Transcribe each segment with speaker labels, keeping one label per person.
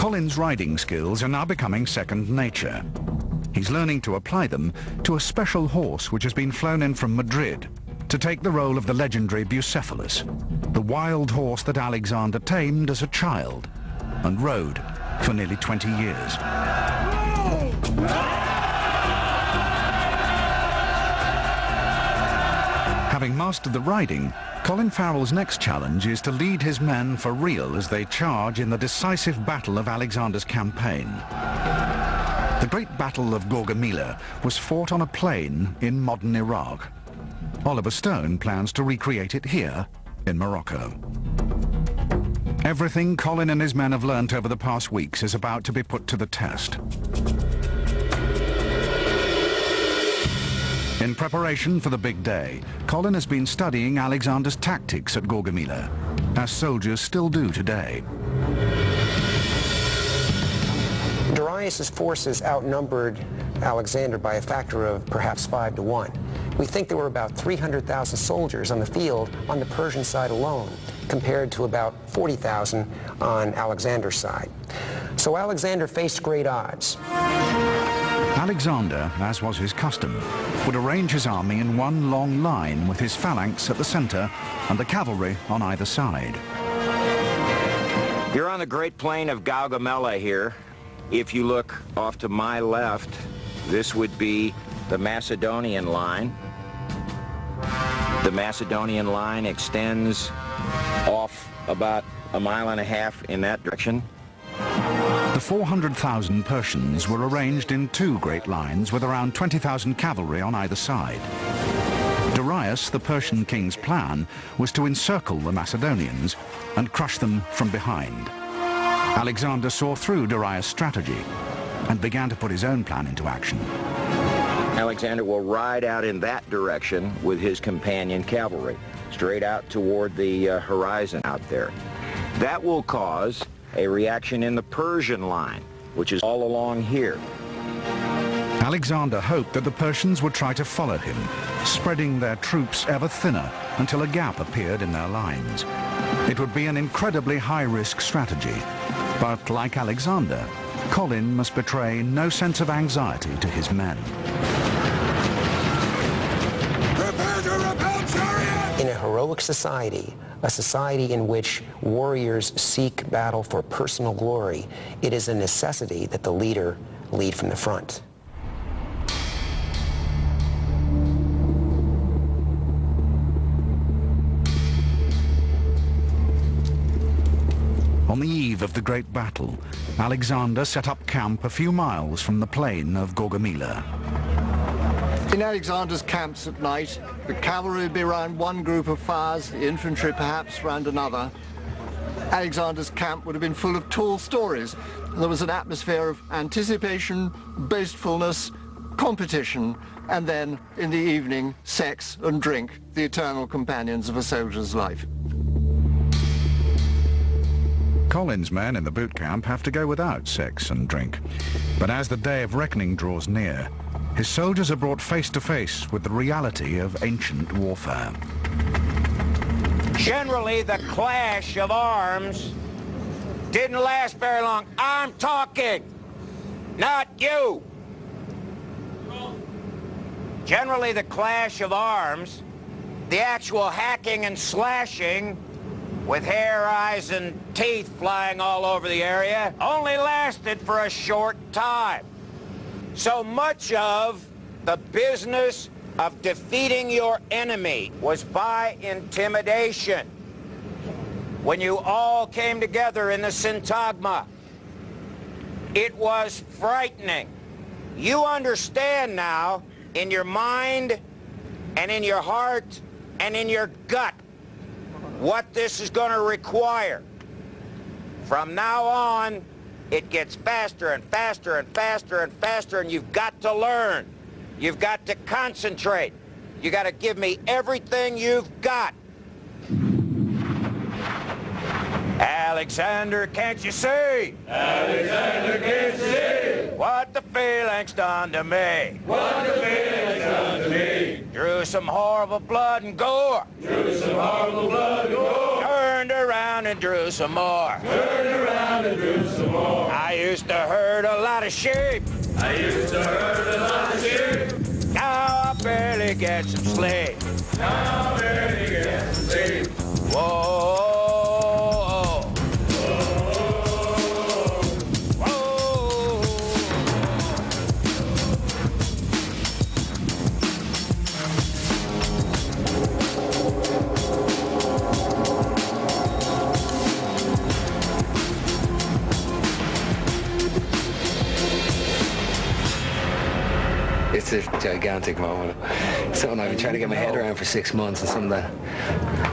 Speaker 1: Colin's riding skills are now becoming second nature. He's learning to apply them to a special horse which has been flown in from Madrid to take the role of the legendary Bucephalus, the wild horse that Alexander tamed as a child and rode for nearly 20 years. Having mastered the riding, Colin Farrell's next challenge is to lead his men for real as they charge in the decisive battle of Alexander's campaign. The Great Battle of Gaugamela was fought on a plain in modern Iraq. Oliver Stone plans to recreate it here in Morocco. Everything Colin and his men have learnt over the past weeks is about to be put to the test. In preparation for the big day, Colin has been studying Alexander's tactics at Gaugamela, as soldiers still do today.
Speaker 2: Darius's forces outnumbered Alexander by a factor of perhaps 5 to 1. We think there were about 300,000 soldiers on the field on the Persian side alone, compared to about 40,000 on Alexander's side. So Alexander faced great odds.
Speaker 1: Alexander, as was his custom, would arrange his army in one long line with his phalanx at the center and the cavalry on either side.
Speaker 3: You're on the Great Plain of Gaugamela here. If you look off to my left, this would be the Macedonian line. The Macedonian line extends off about a mile and a half in that direction.
Speaker 1: The 400,000 Persians were arranged in two great lines with around 20,000 cavalry on either side. Darius, the Persian king's plan, was to encircle the Macedonians and crush them from behind. Alexander saw through Darius' strategy and began to put his own plan into action.
Speaker 3: Alexander will ride out in that direction with his companion cavalry, straight out toward the horizon out there. That will cause a reaction in the Persian line, which is all along here.
Speaker 1: Alexander hoped that the Persians would try to follow him, spreading their troops ever thinner until a gap appeared in their lines. It would be an incredibly high-risk strategy, but like Alexander, Colin must betray no sense of anxiety to his men.
Speaker 4: Prepare to repel chariots!
Speaker 2: In a heroic society, a society in which warriors seek battle for personal glory, it is a necessity that the leader lead from the front.
Speaker 1: On the eve of the great battle, Alexander set up camp a few miles from the plain of Gaugamela.
Speaker 5: In Alexander's camps at night, the cavalry would be round one group of fires, the infantry perhaps round another. Alexander's camp would have been full of tall stories. There was an atmosphere of anticipation, boastfulness, competition, and then, in the evening, sex and drink, the eternal companions of a soldier's life.
Speaker 1: Colin's men in the boot camp have to go without sex and drink. But as the day of reckoning draws near, his soldiers are brought face to face with the reality of ancient warfare.
Speaker 3: Generally, the clash of arms didn't last very long. I'm talking, not you. Generally, the clash of arms, the actual hacking and slashing with hair, eyes, and teeth flying all over the area, only lasted for a short time. So much of the business of defeating your enemy was by intimidation. When you all came together in the syntagma, it was frightening. You understand now, in your mind and in your heart and in your gut, what this is going to require. From now on, it gets faster and faster and faster and faster, and you've got to learn. You've got to concentrate. You got to give me everything you've got. Alexander, can't you see?
Speaker 4: Alexander, can't you see?
Speaker 3: What the feeling's done to me.
Speaker 4: What the feeling's done to me.
Speaker 3: Drew some horrible blood and gore.
Speaker 4: Drew some horrible blood and gore.
Speaker 3: Turned around around and drew some more.
Speaker 4: Turned around and drew some more.
Speaker 3: I used to herd a lot of sheep.
Speaker 4: I used to herd a lot of sheep.
Speaker 3: Now I barely get some sleep.
Speaker 4: Now I barely get some sleep.
Speaker 3: Whoa.
Speaker 6: It's a gigantic moment. Something I've been trying to get my head around for 6 months, and something that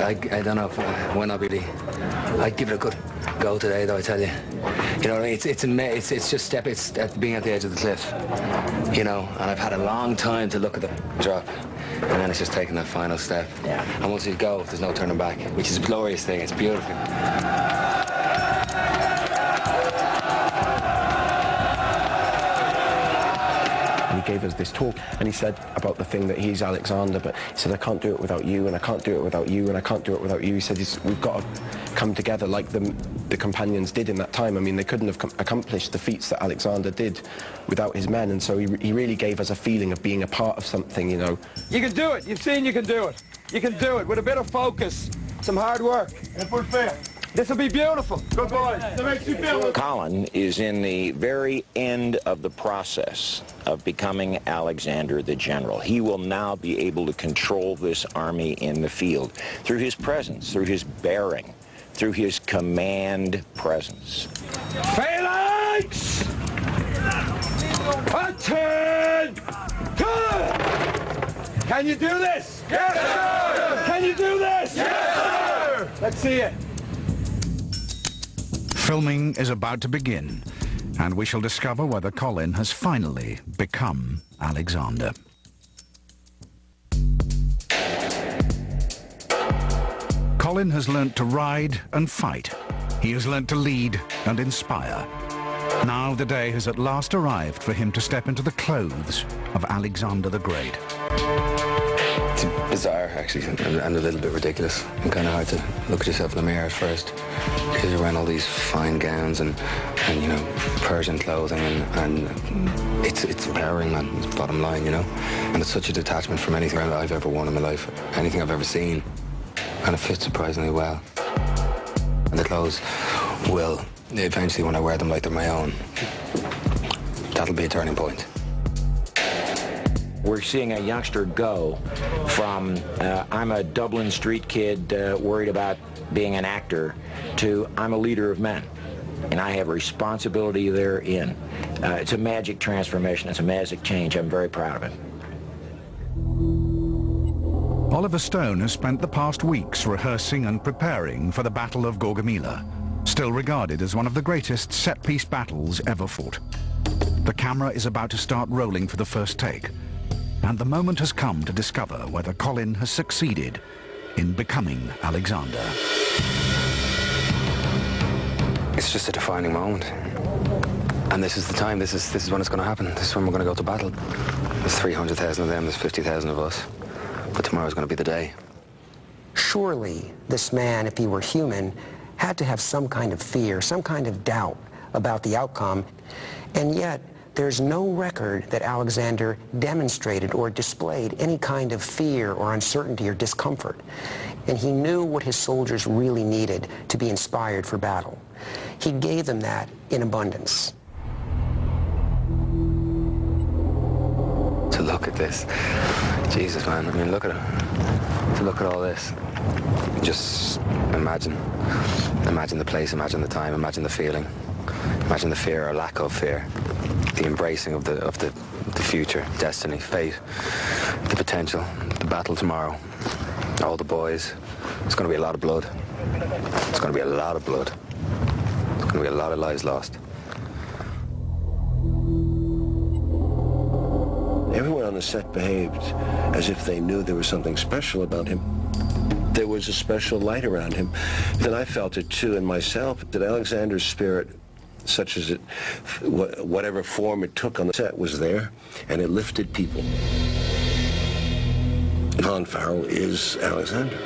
Speaker 6: I don't know if when I'll be. I'd give it a good go today, though. I tell you, you know what I mean. It's just it's at being at the edge of the cliff, you know. And I've had a long time to look at the drop, and then it's just taking that final step.
Speaker 3: Yeah.
Speaker 6: And once you go, there's no turning back, which is a glorious thing. It's beautiful.
Speaker 7: He gave us this talk, and he said about the thing that he's Alexander, but he said, I can't do it without you, and I can't do it without you, and I can't do it without you. He said, we've got to come together like the companions did in that time. I mean, they couldn't have accomplished the feats that Alexander did without his men, and so he really gave us a feeling of being a part of something, you know.
Speaker 8: You can do it. You've seen you can do it. You can do it with a bit of focus, some hard work.
Speaker 4: And for fair.
Speaker 8: This will be beautiful. Good boy.
Speaker 4: That makes you feel.
Speaker 3: Colin is in the very end of the process of becoming Alexander the General. He will now be able to control this army in the field through his presence, through his bearing, through his command presence.
Speaker 8: Phalanx! Attention! Can you do this?
Speaker 4: Yes, sir!
Speaker 8: Can you do this?
Speaker 4: Yes, sir!
Speaker 8: Let's see it.
Speaker 1: Filming is about to begin, and we shall discover whether Colin has finally become Alexander. Colin has learnt to ride and fight. He has learnt to lead and inspire. Now the day has at last arrived for him to step into the clothes of Alexander the Great.
Speaker 6: It's bizarre, actually, and a little bit ridiculous. And kind of hard to look at yourself in the mirror at first, because you're wearing all these fine gowns and you know, Persian clothing, and it's empowering, man. It's bottom line, you know. And it's such a detachment from anything I've ever worn in my life, anything I've ever seen. Kind of fits surprisingly well. And the clothes will eventually, when I wear them like they're my own, that'll be a turning point.
Speaker 3: We're seeing a youngster go from, I'm a Dublin street kid worried about being an actor, to I'm a leader of men, and I have a responsibility therein. It's a magic transformation. It's a magic change. I'm very proud of it.
Speaker 1: Oliver Stone has spent the past weeks rehearsing and preparing for the Battle of Gaugamela, still regarded as one of the greatest set-piece battles ever fought. The camera is about to start rolling for the first take, and the moment has come to discover whether Colin has succeeded in becoming Alexander.
Speaker 6: It's just a defining moment. And this is the time, this is when it's going to happen. This is when we're going to go to battle. There's 300,000 of them, there's 50,000 of us. But tomorrow's going to be the day.
Speaker 2: Surely this man, if he were human, had to have some kind of fear, some kind of doubt about the outcome. And yet, there's no record that Alexander demonstrated or displayed any kind of fear or uncertainty or discomfort. And he knew what his soldiers really needed to be inspired for battle. He gave them that in abundance.
Speaker 6: To look at this, Jesus, man, I mean, look at it. To look at all this, just imagine the place, imagine the time, imagine the feeling, imagine the fear or lack of fear, the embracing of the future, destiny, fate, the potential, the battle tomorrow, all the boys. It's going to be a lot of blood. It's going to be a lot of blood. It's going to be a lot of lives lost.
Speaker 7: Everyone on the set behaved as if they knew there was something special about him. There was a special light around him. Then I felt it too in myself, that Alexander's spirit, such as it, whatever form it took on the set, was there, and it lifted people. Colin Farrell is Alexander.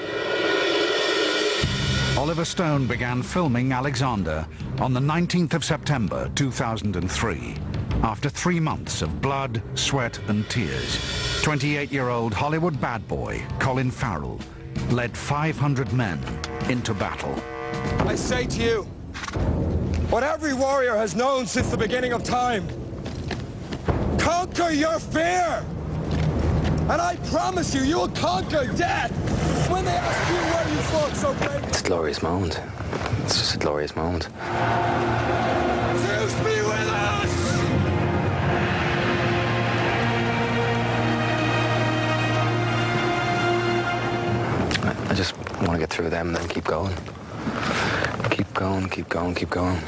Speaker 1: Oliver Stone began filming Alexander on the 19th of September 2003. After 3 months of blood, sweat and tears, 28-year-old Hollywood bad boy Colin Farrell led 500 men into battle.
Speaker 8: I say to you, what every warrior has known since the beginning of time, conquer your fear! And I promise you, you will conquer death when they ask you why you fought so bravely.
Speaker 6: It's a glorious moment. It's just a glorious moment.
Speaker 8: Zeus be with us!
Speaker 6: I just want to get through them and then keep going. Keep going, keep going, keep going.